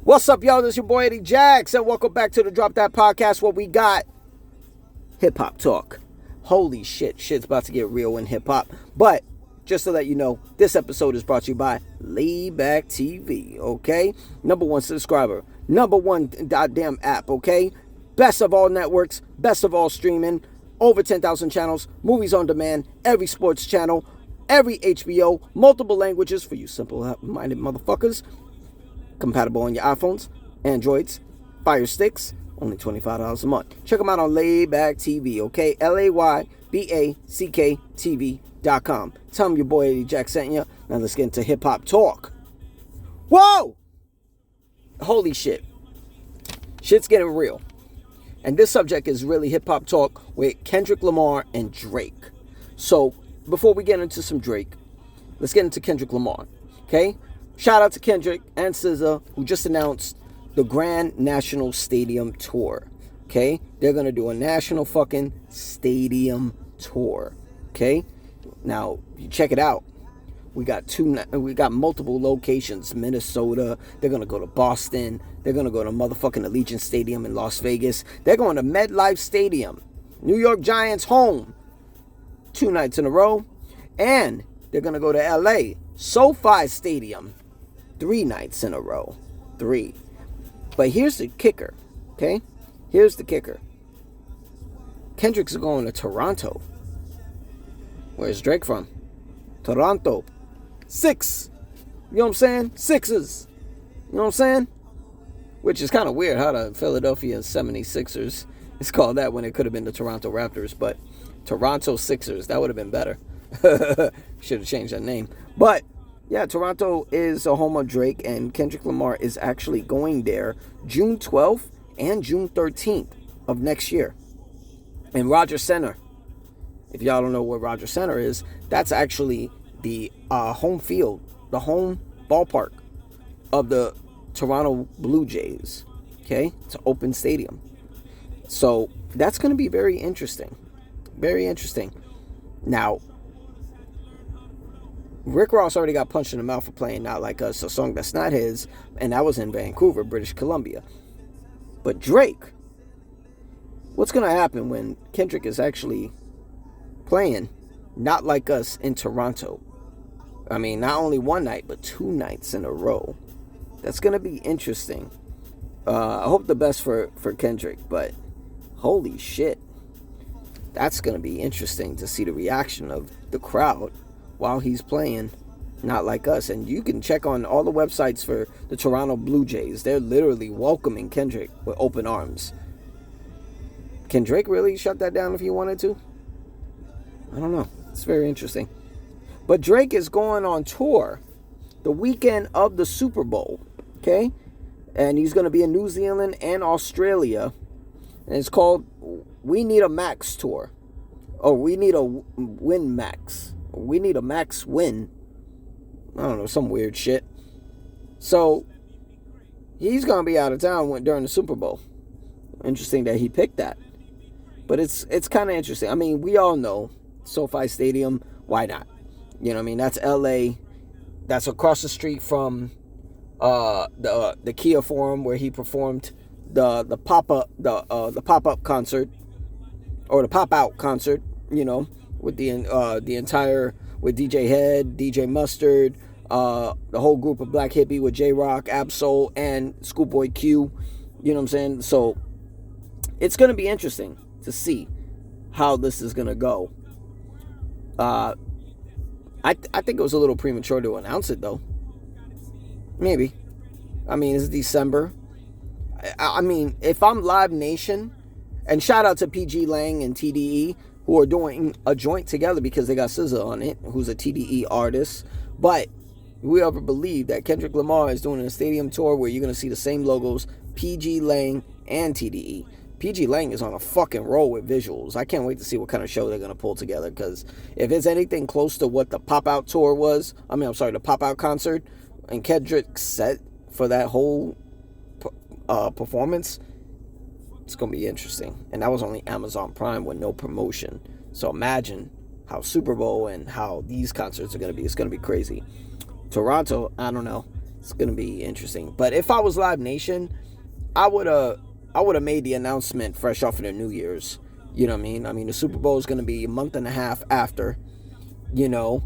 What's up, y'all? This is your boy Eddie Jax, and welcome back to the Drop That Podcast, where we got hip-hop talk. Holy shit, shit's about to get real in hip-hop. But, just to let you know, this episode is brought to you by Layback TV, okay? Number one subscriber, number one goddamn app, okay? Best of all networks, best of all streaming, over 10,000 channels, movies on demand, every sports channel, every HBO, multiple languages for you simple-minded motherfuckers. Compatible on your iPhones, Androids, Fire Sticks, only $25 a month. Check them out on Layback TV, okay? LAYBACK TV.com. Tell them your boy Eddie Jack sent you. Now let's get into hip-hop talk. Whoa! Holy shit. Shit's getting real. And this subject is really hip-hop talk with Kendrick Lamar and Drake. So, before we get into some Drake, let's get into Kendrick Lamar, okay? Shout out to Kendrick and SZA, who just announced the Grand National Stadium Tour. Okay? They're going to do a national fucking stadium tour. Okay? Now, you check it out. We got multiple locations. Minnesota. They're going to go to Boston. They're going to go to motherfucking Allegiant Stadium in Las Vegas. They're going to MetLife Stadium. New York Giants home. 2 nights in a row. And they're going to go to LA. SoFi Stadium. 3 nights in a row. 3. But here's the kicker. Okay? Here's the kicker. Kendrick's going to Toronto. Where's Drake from? Toronto. 6. You know what I'm saying? Sixes. You know what I'm saying? Which is kind of weird how the Philadelphia 76ers is called that when it could have been the Toronto Raptors. But Toronto Sixers, that would have been better. Should have changed that name. But yeah, Toronto is a home of Drake, and Kendrick Lamar is actually going there June 12th and June 13th of next year. In Rogers Center. If y'all don't know what Rogers Center is, that's actually the home field, the home ballpark of the Toronto Blue Jays. Okay? It's an open stadium. So, that's going to be very interesting. Very interesting. Now, Rick Ross already got punched in the mouth for playing Not Like Us, a song that's not his, and that was in Vancouver, British Columbia. But Drake, what's going to happen when Kendrick is actually playing Not Like Us in Toronto? I mean, not only one night, but 2 nights in a row. That's going to be interesting. I hope the best for Kendrick, but holy shit. That's going to be interesting to see the reaction of the crowd while he's playing Not Like Us. And you can check on all the websites for the Toronto Blue Jays. They're literally welcoming Kendrick with open arms. Can Drake really shut that down if he wanted to? I don't know. It's very interesting. But Drake is going on tour the weekend of the Super Bowl. Okay? And he's going to be in New Zealand and Australia. And it's called We Need a Max Tour. Or We Need a Win Max. We need a max win. I don't know, some weird shit. So, he's going to be out of town during the Super Bowl. Interesting that he picked that. But it's kind of interesting. I mean, we all know SoFi Stadium. Why not? You know what I mean? That's LA. That's across the street from the Kia Forum where he performed the pop-up concert. Or the pop-out concert, you know. With the entire, with DJ Head, DJ Mustard, the whole group of Black Hippie with J-Rock, Absol, and Schoolboy Q. You know what I'm saying? So, it's going to be interesting to see how this is going to go. I think it was a little premature to announce it, though. Maybe. I mean, it's December. I mean, if I'm Live Nation, and shout out to PG Lang and TDE, who are doing a joint together because they got SZA on it, who's a TDE artist. But we ever believe that Kendrick Lamar is doing a stadium tour where you're going to see the same logos, PG Lang and TDE. PG Lang is on a fucking roll with visuals. I can't wait to see what kind of show they're going to pull together, because if it's anything close to what the pop-out tour was, the pop-out concert, and Kendrick's set for that whole performance, it's going to be interesting. And that was only Amazon Prime with no promotion. So imagine how Super Bowl and how these concerts are going to be. It's going to be crazy. Toronto, I don't know. It's gonna be interesting. But if I was Live Nation, I would have made the announcement fresh off of the New Year's. You know what I mean? I mean, the Super Bowl is gonna be a month and a half after. You know,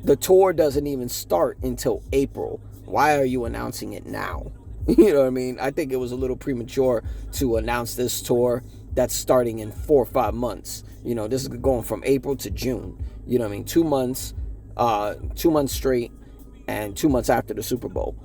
the tour doesn't even start until April. Why are you announcing it now? You know what I mean? I think it was a little premature to announce this tour that's starting in 4 or 5 months. You know, this is going from April to June. You know what I mean? 2 months, 2 months straight, and 2 months after the Super Bowl.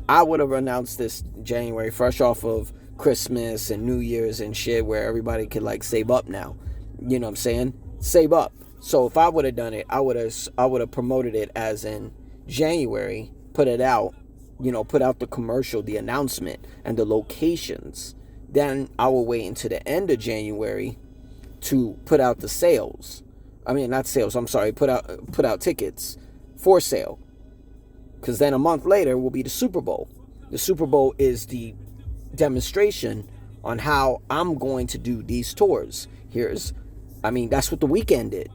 I would have announced this January, fresh off of Christmas and New Year's and shit, where everybody could like save up now. You know what I'm saying? Save up. So if I would have done it, I would have promoted it as in January, put it out, you know, put out the commercial, the announcement, and the locations. Then I will wait until the end of January to put out the sales. I mean, not sales, I'm sorry, put out tickets for sale. Because then a month later will be the Super Bowl. The Super Bowl is the demonstration on how I'm going to do these tours. That's what The Weeknd did.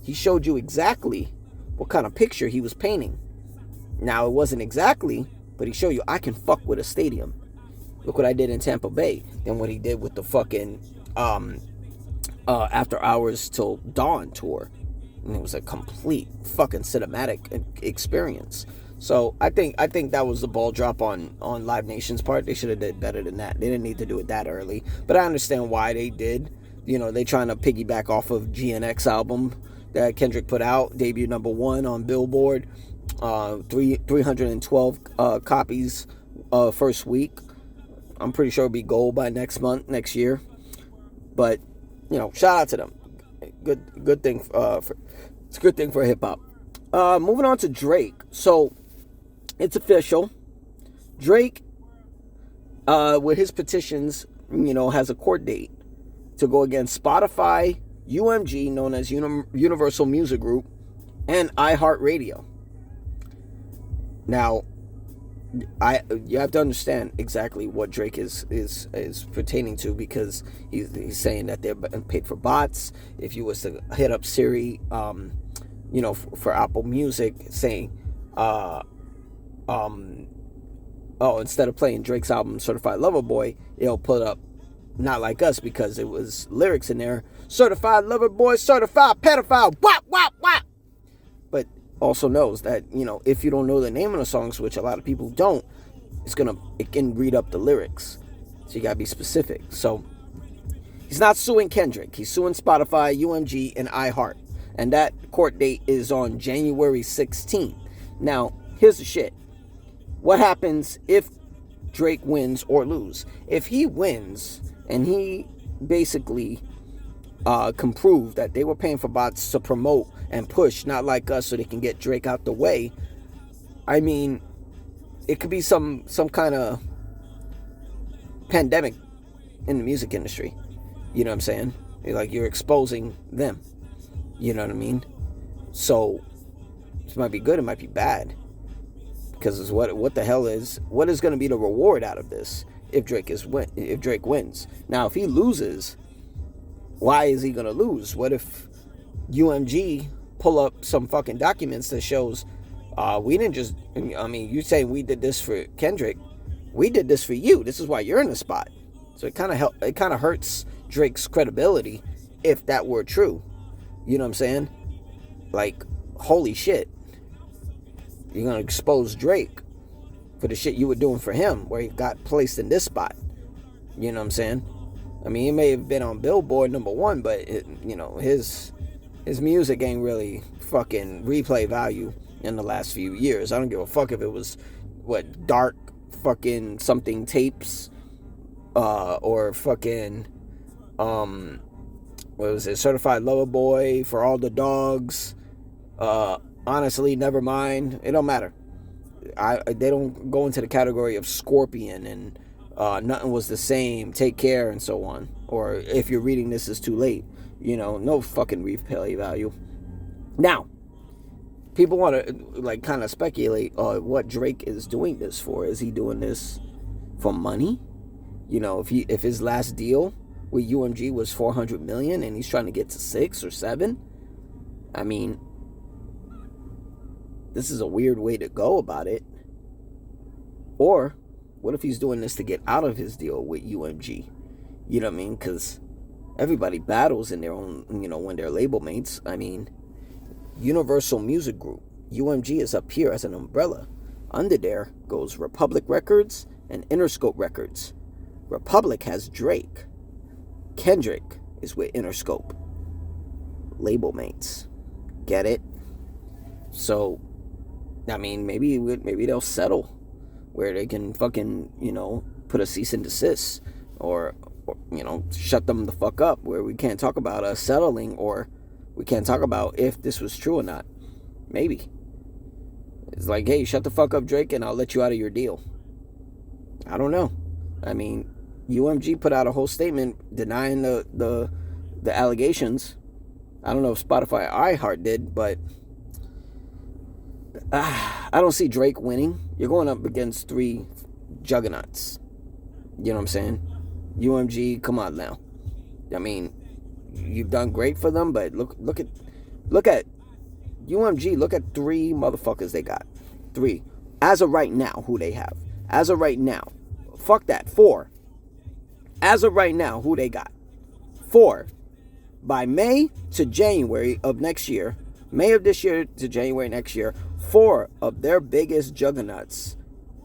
He showed you exactly what kind of picture he was painting. Now, it wasn't exactly, but he showed you, I can fuck with a stadium. Look what I did in Tampa Bay. Then what he did with the fucking After Hours Till Dawn tour. And it was a complete fucking cinematic experience. So I think that was the ball drop on Live Nation's part. They should have did better than that. They didn't need to do it that early. But I understand why they did. You know, they trying to piggyback off of GNX album that Kendrick put out, debut #1 on Billboard, 312 copies first week. I'm pretty sure it'll be gold by next year. But you know, shout out to them. Good thing. It's a good thing for hip hop. Moving on to Drake. So it's official. Drake, with his petitions, you know, has a court date to go against Spotify, UMG, known as Universal Music Group, and iHeartRadio. Now, you have to understand exactly what Drake is pertaining to, because he's saying that they're paid for bots. If you was to hit up Siri, you know, for Apple Music, saying, instead of playing Drake's album Certified Lover Boy, it'll put up Not Like Us, because it was lyrics in there. Certified Lover Boy, certified pedophile, wop, wop, wop. But also knows that, you know, if you don't know the name of the songs, which a lot of people don't, it can read up the lyrics. So you gotta be specific. So he's not suing Kendrick. He's suing Spotify, UMG, and iHeart. And that court date is on January 16th. Now, here's the shit. What happens if Drake wins or lose? If he wins and he basically can prove that they were paying for bots to promote and push Not Like Us so they can get Drake out the way, I mean, it could be some kind of pandemic in the music industry. You know what I'm saying? Like, you're exposing them. You know what I mean? So it might be good, it might be bad, because it's what the hell is what is going to be the reward out of this if Drake wins? Now, if he loses, why is he going to lose? What if UMG pull up some fucking documents that shows we didn't just, I mean, you say we did this for Kendrick, we did this for you. This is why you're in the spot. So it kind of hurts Drake's credibility if that were true. You know what I'm saying? Like, holy shit. You're going to expose Drake for the shit you were doing for him, where he got placed in this spot. You know what I'm saying? I mean, he may have been on Billboard #1, but you know, his music ain't really fucking replay value in the last few years. I don't give a fuck if it was dark fucking something tapes, or fucking what was it, Certified Lover Boy, For All the Dogs, honestly, never mind. It don't matter. They don't go into the category of Scorpion and Nothing Was the Same, Take Care, and so on. Or If You're Reading This Is Too Late. You know, no fucking replay value. Now, people want to like kind of speculate what Drake is doing this for. Is he doing this for money? You know, if his last deal with UMG was $400 million and he's trying to get to 6 or 7, I mean, this is a weird way to go about it. Or what if he's doing this to get out of his deal with UMG? You know what I mean? Because everybody battles in their own, when they're label mates. I mean, Universal Music Group, UMG, is up here as an umbrella. Under there goes Republic Records and Interscope Records. Republic has Drake. Kendrick is with Interscope. Label mates. Get it? So, I mean, maybe they'll settle where they can fucking, put a cease and desist or shut them the fuck up, where we can't talk about settling, or we can't talk about if this was true or not. Maybe. It's like, hey, shut the fuck up, Drake, and I'll let you out of your deal. I don't know. I mean, UMG put out a whole statement denying the allegations. I don't know if Spotify or iHeart did, but I don't see Drake winning. You're going up against 3 juggernauts. You know what I'm saying? UMG, come on now. I mean, you've done great for them, but look at UMG. Look at 3 motherfuckers they got. 3. As of right now, who they have. As of right now. Fuck that. 4. As of right now, who they got. 4. By May to January of next year, May of this year to January next year, 4 of their biggest juggernauts,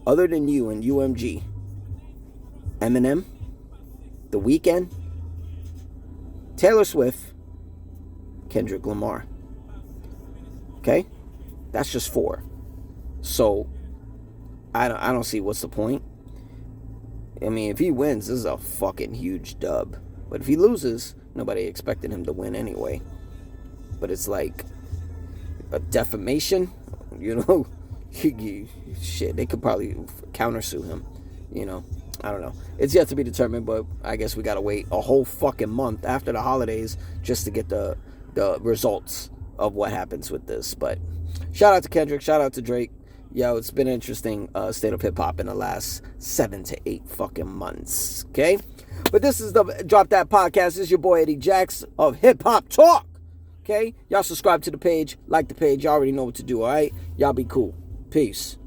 other than you and UMG, Eminem, The Weeknd, Taylor Swift, Kendrick Lamar. Okay? That's just 4. So, I don't see what's the point. I mean, if he wins, this is a fucking huge dub. But if he loses, nobody expected him to win anyway. But it's like a defamation, shit, they could probably countersue him, I don't know. It's yet to be determined, but I guess we gotta wait a whole fucking month after the holidays just to get the results of what happens with this. But shout out to Kendrick, shout out to Drake. Yo, it's been an interesting state of hip-hop in the last 7 to 8 fucking months, okay? But this is the Drop That Podcast. This is your boy Eddie Jax of Hip Hop Talk, okay? Y'all subscribe to the page, like the page. Y'all already know what to do, all right? Y'all be cool. Peace.